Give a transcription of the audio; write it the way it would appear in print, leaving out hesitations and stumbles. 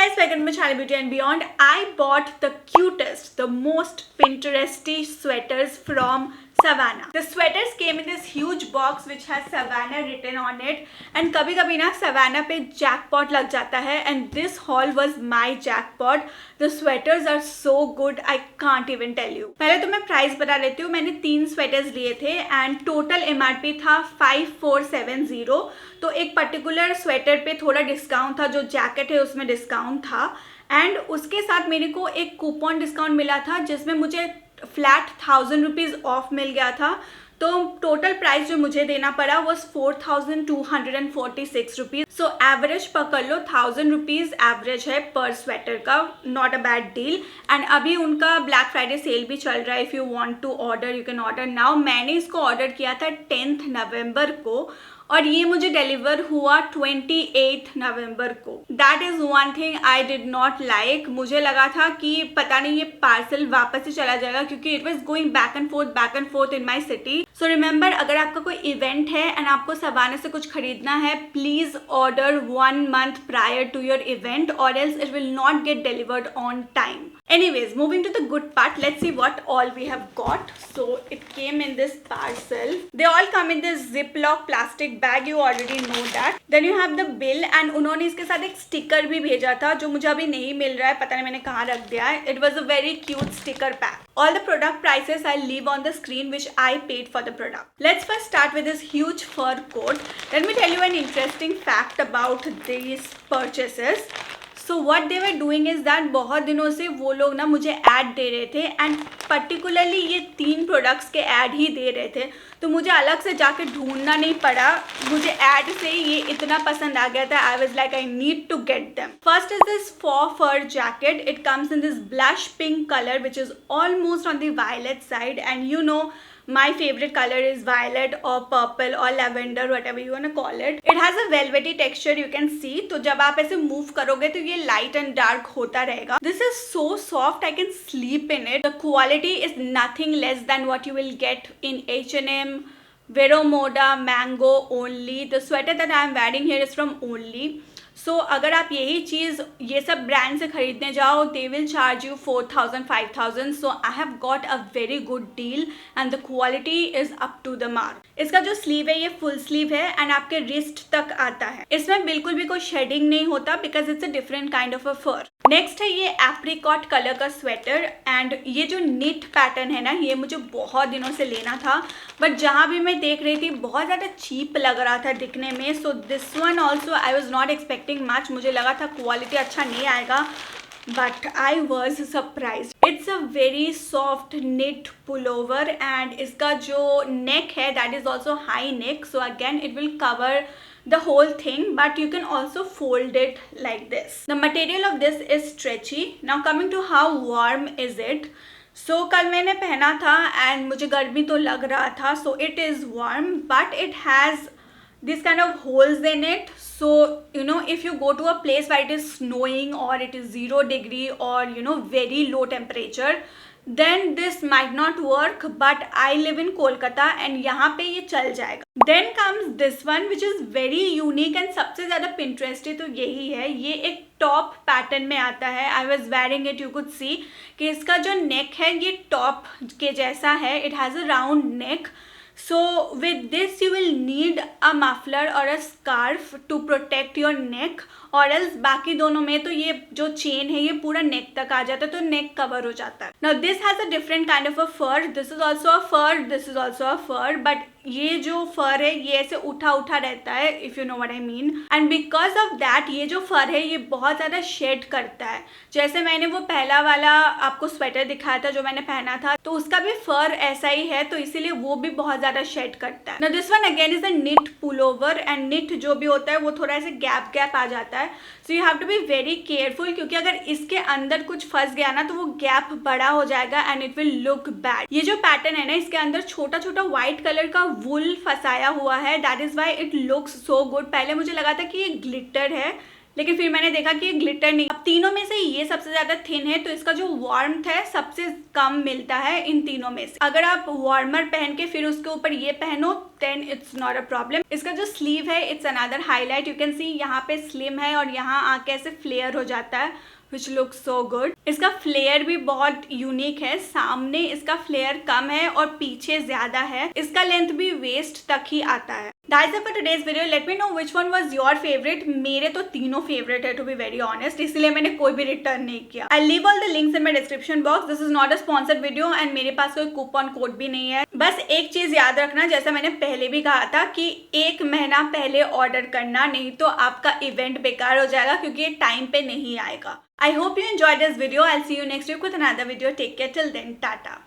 guys, welcome to my channel Beauty and Beyond. I bought the cutest, the most Pinteresty sweaters from Savannah. The sweaters came in this huge box which has Savannah written on it. And कभी कभी ना Savannah पे jackpot लग जाता है. And this haul was my jackpot. The sweaters are so good, I can't even tell you. पहले तो मैं प्राइस बता देती हूँ. मैंने 3 स्वेटर्स लिए थे एंड टोटल MRP था 5470. तो एक पर्टिकुलर स्वेटर पे थोड़ा डिस्काउंट था, जो जैकेट है उसमें डिस्काउंट था. एंड उसके साथ मेरे को एक कूपन डिस्काउंट मिला था जिसमें मुझे फ्लैट 1000 रुपीज़ ऑफ मिल गया था. तो टोटल प्राइस जो मुझे देना पड़ा वॉज 4246 रुपीज़. सो एवरेज पकड़ लो 1000 रुपीज़ एवरेज है पर स्वेटर का. Not a bad deal. And अभी उनका ब्लैक फ्राइडे सेल भी चल रहा है. If you want to order you can order now. मैंने इसको ऑर्डर किया था 10th नवंबर को और ये मुझे डिलीवर हुआ 28th नवंबर को. That is one thing I did not like. मुझे लगा था कि पता नहीं ये पार्सल वापस से चला जाएगा क्योंकि it was going back and fourth in my city. So remember, अगर आपका कोई इवेंट है एंड आपको सवाना से कुछ खरीदना है, please order 1 month prior to your event or else it will not get delivered on time. Anyways, moving to the good part, let's see what all we have got. So it came in this parcel. They all come in this Ziploc plastic bag. You already know that. Then you have the bill and उन्होंने इसके साथ एक sticker भी भेजा था जो मुझे अभी नहीं मिल रहा है. पता नहीं मैंने कहाँ रख दिया है. It was a very cute sticker pack. All the product prices I'll leave on the screen which I paid for the product. Let's first start with this huge fur coat. Let me tell you an interesting fact about these purchases. So what they were doing is that बहुत दिनों से वो लोग ना मुझे add दे रहे थे and particularly ये 3 प्रोडक्ट्स के ऐड ही दे रहे थे. तो मुझे अलग से जाके ढूंढना नहीं पड़ा. मुझे ऐड से ही ये इतना पसंद आ गया था. I was like I need to get them. First is this fur jacket. It comes in this blush pink colour which is almost on the violet side and you know my favorite color is violet or purple or lavender, whatever you want to call it. It has a velvety texture, you can see. तो जब आप ऐसे move करोगे तो ये light and dark होता रहेगा. This is so soft, I can sleep in it. The quality is nothing less than what you will get in H&M, Vero Moda, Mango only. The sweater that I am wearing here is from Only. सो अगर आप यही चीज़ ये सब brand से खरीदने जाओ they will charge you 4000 5000. So I have got a very good deal and the quality is up to the mark. इसका जो स्लीव है ये फुल स्लीव है एंड आपके रिस्ट तक आता है. इसमें बिल्कुल भी कोई शेडिंग नहीं होता because it's a different kind of a fur. Next है ये एप्रिकॉट कलर का स्वेटर एंड ये जो निट पैटर्न है ना ये मुझे बहुत दिनों से लेना था बट जहाँ भी मैं देख रही थी बहुत ज़्यादा चीप लग रहा था दिखने में. So this one also I was not expecting much. मुझे लगा था क्वालिटी अच्छा नहीं आएगा but I was surprise. It's a very soft knit pullover and इसका जो नेक है that is also high neck. So again it will cover the whole thing but you can also fold it like this. The material of this is stretchy. Now coming to how warm is it. So कल मैंने पहना था and मुझे गर्मी तो लग रहा था. So it is warm but it has this kind of holes in it. So you know if you go to a place where it is snowing or it is 0 degree or you know very low temperature then this might not work but I live in Kolkata and यहाँ पे ये चल जाएगा. Then comes this one which is very unique and सबसे ज़्यादा Pinteresty तो यही है. ये एक टॉप पैटर्न में आता है. I was wearing it, you could see कि इसका जो नेक है ये टॉप के जैसा है. It has a round neck. So with this you will need a muffler or a scarf to protect your neck or else बाकी दोनों में तो ये जो चेन है ये पूरा नेक तक आ जाता है तो नेक कवर हो जाता है. Now this has a different kind of a fur. This is also a fur. This is also a fur. But ये जो फर है ये ऐसे उठा उठा रहता है if you know what I mean. And because of that ये जो फर है ये बहुत ज़्यादा शेड करता है. जैसे मैंने वो पहला वाला आपको स्वेटर दिखाया था जो मैंने पहना था तो उसका भी फर ऐसा ही है तो इसीलिए वो भी बहुत ज़्यादा शेड करता है. Now this one again is a knit pullover and knit जो भी होता है वो थोड़ा ऐसे गैप आ जाता है. So you have to be very careful क्योंकि अगर इसके अंदर कुछ फंस गया ना तो वो गैप बड़ा हो जाएगा and it will look bad. ये जो पैटर्न है ना इसके अंदर छोटा छोटा व्हाइट कलर का वुल फंसाया हुआ है. That is why it looks so good. पहले मुझे लगा था कि ये ग्लिटर है लेकिन फिर मैंने देखा कि ये ग्लिटर नहीं. अब तीनों में से ये सबसे ज्यादा थिन है तो इसका जो वार्मथ है सबसे कम मिलता है इन तीनों में से. अगर आप वार्मर पहन के फिर उसके ऊपर ये पहनो 10 इट्स नॉट अ प्रॉब्लम। इसका जो स्लीव है it's another highlight, you can see यहाँ पे स्लिम है और यहाँ आके ऐसे फ्लेयर हो जाता है which looks so good। इसका फ्लेयर भी बहुत यूनिक है, सामने इसका फ्लेयर कम है और पीछे ज्यादा है। इसका लेंथ भी वेस्ट तक ही आता है। That's it for today's video. Let me know which one was your favorite. मेरे तो तीनों फेवरेट है to be very honest, इसलिए मैंने कोई भी रिटर्न नहीं किया। I'll leave all the links in my description box. This is not a sponsored video and मेरे पास कोई कूपन कोड भी नहीं है। बस एक चीज याद रखना, जैसा मैंने पहले भी कहा था कि 1 महीना पहले ऑर्डर करना, नहीं तो आपका इवेंट बेकार हो जाएगा क्योंकि ये टाइम पे नहीं आएगा। I hope you enjoyed this video. I'll see you next week with another video. Take care till then. Tata.